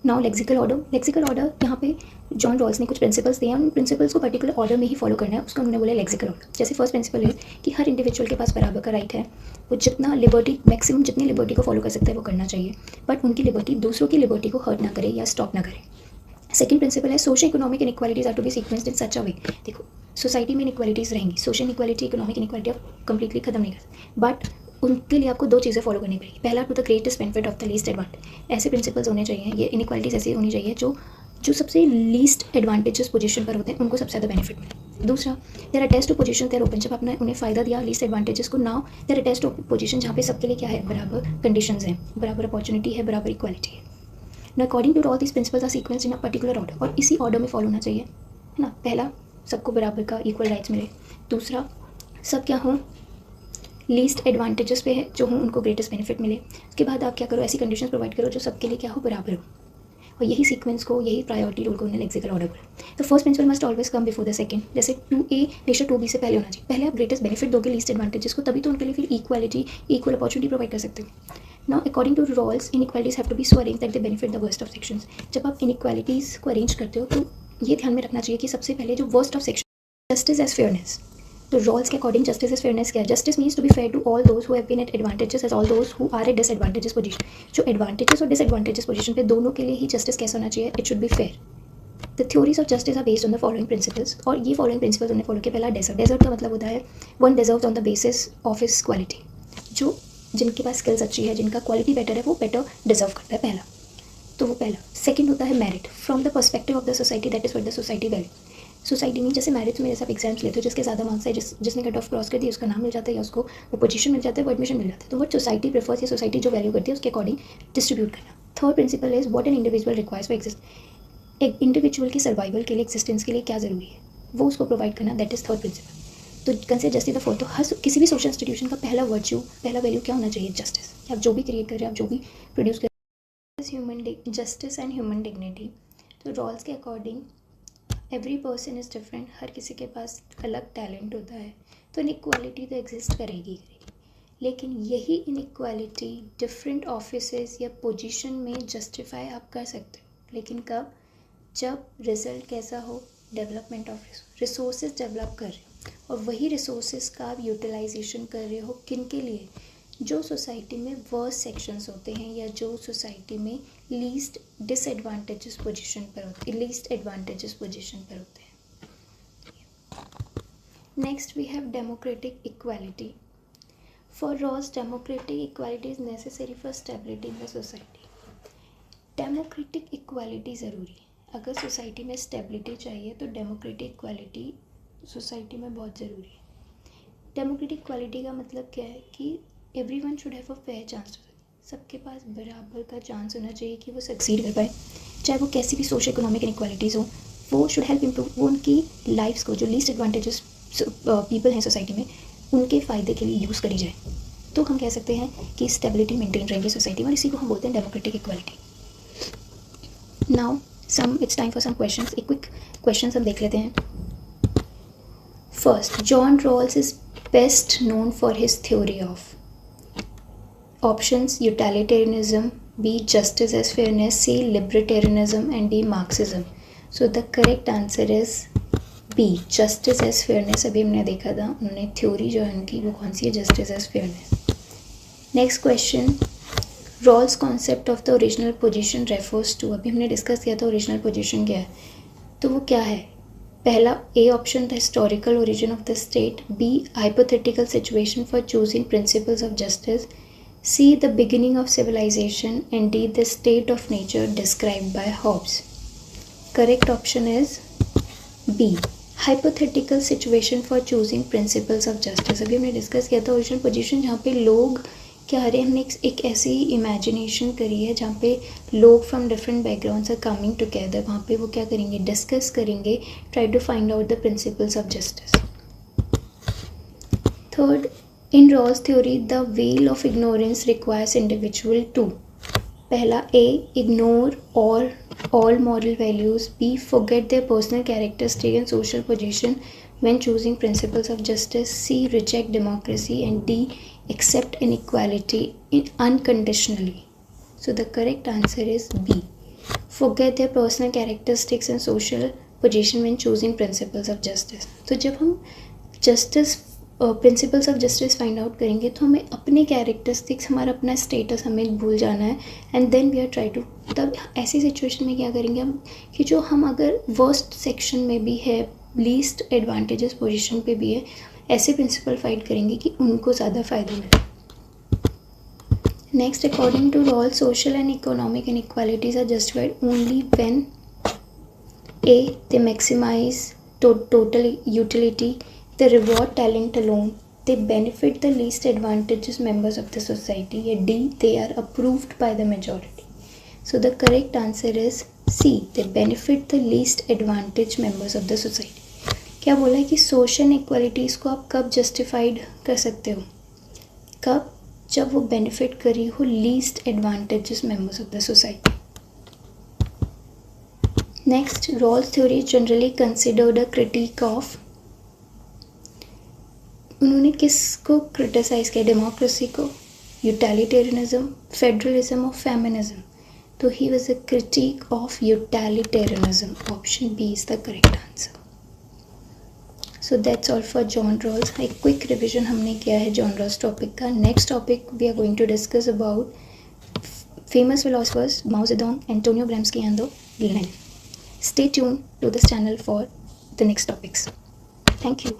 Now lexical order यहाँ पे John Rawls ने कुछ प्रिंसिपल्स दिए हैं, उन प्रिंसिपल्स को पर्टिकुलर ऑर्डर में ही फॉलो करना है, उसका उन्होंने बोला लेक्सिकल ऑर्डर। जैसे फर्स्ट प्रिंसिपल है कि हर इंडिविजुअल के पास बराबर का राइट है, वो जितना लिबर्टी मैक्सिमम जितनी लिबर्टी को फॉलो कर सकता है वो करना चाहिए, बट उनकी लिबर्टी दूसरों की लिबर्टी को हर्ट ना करे या स्टॉप ना करे। सेकंड प्रिंसिपल है social economic inequalities are to be sequenced in such a way. देखो सोसाइटी में इनइक्वालिटीज़ रहेंगी, सोशल इनइक्वालिटी इकोनॉमिक इनइक्वालिटी आप कंप्लीटली खत्म नहीं कर सकते, बट उनके लिए आपको दो चीज़ें फॉलो करनी पड़ेगी। पहला, to the greatest benefit of the least advantage. ऐसे प्रिंसिपल्स होने चाहिए, ये इनइक्वालिटीज़ ऐसी होनी चाहिए जो सबसे लीस्ट एडवांटेजेस पोजीशन पर होते हैं उनको सबसे ज़्यादा बेनिफिट मिले। दूसरा, there attach to position there open. जब आपने उन्हें फ़ायदा दिया लीस्ट एडवांटेजेस को, now there attach to position जहाँ पे सबके लिए क्या है, बराबर कंडीशंस हैं, बराबर अपॉर्चुनिटी है, बराबर इक्वालिटी है। ना according to all these principles are sequence in a particular order, और इसी ऑर्डर में फॉलो होना चाहिए, है ना। पहला, सबको बराबर का इक्वल राइट्स मिले। दूसरा, सब क्या हों, लीस्ट एडवांटेजेस पे है जो हों उनको ग्रेटेस्ट बेनिफिट मिले। उसके बाद आप क्या करो, ऐसी कंडीशंस प्रोवाइड करो जो सबके लिए क्या हो, बराबर हो। और यही सीक्वेंस को, यही प्रायोरिटी रूल को उन्हें लेक्सिकल ऑर्डर बोला। तो first principle must always come before the second. जैसे 2A हमेशा 2B से पहले होना चाहिए। पहले आप ग्रेटेस्ट बेनिफिट दोगे लीस्ट एडवांटेजेस को, तभी तो उनके लिए फिर इक्वालिटी, इक्वल अपॉर्चुनिटी प्रोवाइड कर सकते हो। Now according to rules inequalities have to be so arrange that they benefit the worst of sections. जब आप इनइक्वालिटीज़ को अरेंज करते हो तो ये ध्यान में रखना चाहिए कि सबसे पहले जो worst of section, justice as fairness. तो रूल्स के अकॉर्डिंग जस्टिस एज फेयरनेस क्या है, justice means to be fair to all those who have been at advantages as all those who are at disadvantages position. जो advantages और disadvantages position पे दोनों के लिए ही जस्टिस कैसा होना चाहिए, it should be fair. The theories of justice are based on the following principles, और ये फॉलोइंग प्रिंसिपल्स उन्होंने फॉलो किया। पहला, डेजर्ट का मतलब होता है one deserves on the basis of his quality. जो जिनके पास स्किल्स अच्छी है, जिनका क्वालिटी बेटर है, वो बेटर डिजर्व करता है, पहला। तो वो पहला। सेकंड होता है merit from the perspective of the society, that is what the society value. Society में जैसे मैरिज में जैसे आप एग्जाम्स लेते हो, जिसके ज़्यादा मार्क्स है, जिसने कट ऑफ क्रॉस कर दी, उसका नाम मिल जाता है या उसको वो पोजीशन मिल जाता है, वो एडमिशन मिल जाता है। तो वट सोसाइटी प्रेफर्स या सोसाइटी जो वैल्यू करती है उसके अकॉर्डिंग डिस्ट्रीब्यूट करना। Third principal is what an individual requires for exist. एक इंडिविजुअल की सर्वाइवल के लिए, एक्जिस्टेंस के लिए क्या ज़रूरी है, वो उसको प्रोवाइड करना, दैट इज थर्ड प्रिंसिपल। तो कंसिडर जस्टिस द फोर्थ। तो हर किसी भी सोशल इंस्टीट्यूशन का पहला वर्च्यू, पहला वैल्यू क्या होना चाहिए, जस्टिस। आप जो भी क्रिएट कर रहे हैं, आप जो भी प्रोड्यूस कर रहे हैं, human justice and human dignity. तो रॉल्स के according every person is different, हर किसी के पास अलग टैलेंट होता है, तो इनइक्वालिटी तो एग्जिस्ट करेगी, लेकिन यही इनइक्वालिटी डिफरेंट ऑफिसेज या पोजीशन में जस्टिफाई आप कर सकते हो, लेकिन कब, जब रिजल्ट कैसा हो, डेवलपमेंट ऑफ रिसोर्सेज डेवलप कर रहे हो, और वही रिसोर्सेज का आप यूटिलाइजेशन कर रहे हो किन के लिए, जो सोसाइटी में वर्स्ट सेक्शंस होते हैं या जो सोसाइटी में लीस्ट डिसएडवांटेजेस पोजीशन पर होते हैं, लीस्ट एडवांटेजेस पोजीशन पर होते हैं। Next we have democratic equality. For Rawls democratic equality is necessary for stability in the society. Democratic equality ज़रूरी है। अगर सोसाइटी में स्टेबिलिटी चाहिए तो डेमोक्रेटिक इक्वालिटी सोसाइटी में बहुत ज़रूरी है। डेमोक्रेटिक इक्वालिटी का मतलब क्या है कि everyone should have a fair chance. सबके पास बराबर का चांस होना चाहिए कि वो सक्सीड कर पाए, चाहे वो कैसी भी सोशल इकोनॉमिक इनइक्वालिटीज़ हो, वो शुड हेल्प इम्प्रूव, वो उनकी लाइफ्स को, जो लीस्ट एडवांटेजेस पीपल हैं सोसाइटी में, उनके फ़ायदे के लिए यूज़ करी जाए। तो हम कह सकते हैं कि स्टेबिलिटी मेंटेन रहेंगी सोसाइटी में, और इसी को हम बोलते हैं democratic equality. Now it's time for some questions. एक क्विक क्वेश्चंस हम देख लेते हैं। First, John Rawls is best known for his theory of options utilitarianism, B justice as fairness, C libertarianism, and D Marxism. So the correct answer is B justice as fairness. अभी हमने देखा था उन्होंने theory जो है उनकी वो कौन सी है, justice as fairness. Next question, Rawls concept of the original position refers to. अभी हमने डिस्कस किया था ओरिजिनल पोजीशन क्या है, तो वो क्या है। पहला A option the historical origin of the state, B hypothetical situation for choosing principles of justice, C the beginning of civilization, and D the state of nature described by Hobbes. Correct option is B hypothetical situation for choosing principles of justice. अभी हमने discuss किया था original position, जहाँ पे लोग क्या रहे, हमने एक ऐसी इमेजिनेशन करी है जहाँ पे लोग from different backgrounds are coming together. वहाँ पे वो क्या करेंगे, डिस्कस करेंगे, try to find out the principles of justice. Third, in Rawls theory the veil of ignorance requires individual to, पहला A ignore all moral values, B forget their personal characteristic and social position when choosing principles of justice, C reject democracy, and D accept inequality unconditionally. So the correct answer is B forget their personal characteristics and social position when choosing principles of justice. तो जब हम justice principles of justice find out करेंगे तो हमें अपने characteristics, हमारा अपना status हमें भूल जाना है, and then we are try to, तब ऐसी सिचुएशन में क्या करेंगे हम कि जो हम अगर वर्स्ट सेक्शन में भी है, लीस्ट एडवांटेजेस पोजीशन पे भी है, ऐसे प्रिंसिपल फाइट करेंगे कि उनको ज़्यादा फ़ायदा मिले. Next, according to Rawl social and economic inequalities are justified only when a they maximize total utility, they reward talent alone, they benefit the least advantaged members of the society, या D, they are approved by the majority. So the correct answer is C, they benefit the least advantaged members of the society. क्या बोला है कि social equalities को आप कब justified कर सकते हो? कब? जब वो बेनिफिट करी हो least advantages members of the society. Next, Rawls theory generally considered a critique of, उन्होंने किसको क्रिटिसाइज़ किया? डेमोक्रेसी को, यूटिलिटेरियनिज्म, फेडरलिज्म और फेमिनिज्म. तो he was a critique of utilitarianism. Option B is the correct answer. So that's all for John Rawls. एक quick revision हमने किया है जॉन रॉल्स टॉपिक का. Next topic we are going to discuss about famous philosophers Mao Zedong, Antonio Gramsci and Lenin. Stay tuned to this channel for the next topics. Thank you.